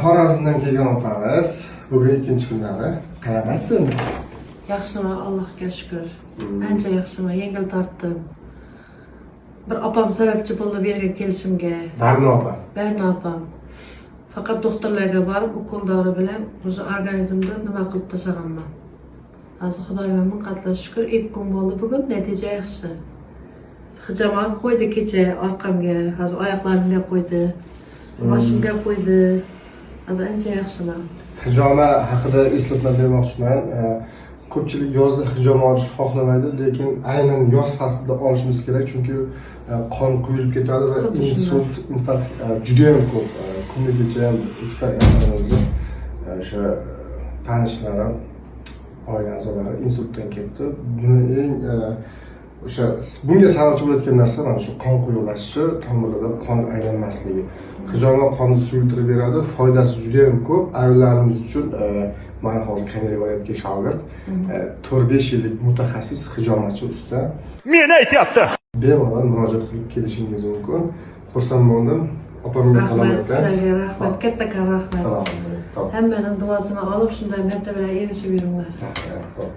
Xorazmdan kelgan opamiz. Bugun ikkinchi kunlari. Qayerdasan? Yaxshiman, Allohga shukr. Ancha yaxshiman, yengil tortdim. Bir opam sababchi bo'ldi bu yerga kelishimga. Barno opa. Barno opam. Faqat doktorlarga borib, ukol dori bilan o'sha organizmda nima qilib tashlaganman. Hozir Xudoyga ming qatla shukr, 2 kun bo'ldi bugun, natija yaxshi. Hijama qo'ydi kecha orqamga, hozir oyoqlarimga qo'ydi. Boshimga qo'ydi. Hozir ancha yaxshiman. Hijoma haqida eslatma bermoqchiman. Ko'pchilik yozda hijoma olishni xohlamaydi, lekin aynan yoz faslida olishimiz kerak, chunki qon quyilib ketadi va insult, infarkt juda ham ko'p. Kunga kecha ham ikkita yaqinimizni o'sha tanishlarim, oila a'zolari insultdan ketdi. Buni eng o'sha bunga sababchi bo'layotgan narsa mana shu qon quyuqlashishi, tomirlarda qon aylanmasligi. Hijoma qonni suyultirib beradi, foydasi juda ham ko'p. Ayollarimiz uchun mana hozir kamera bo'layotgan shogird 4-5 yillik mutaxassis hijomachi usta. Meni aytyapti. Bemalol murojaat qilib kelishingiz mumkin. Xursand bo'ldim. Opamga salom aytasiz. Sizlarga rahmat, kattakon rahmat. Salom. Hammaning duosini olib shunday martabalarga erishib yuringlar. Rahmat.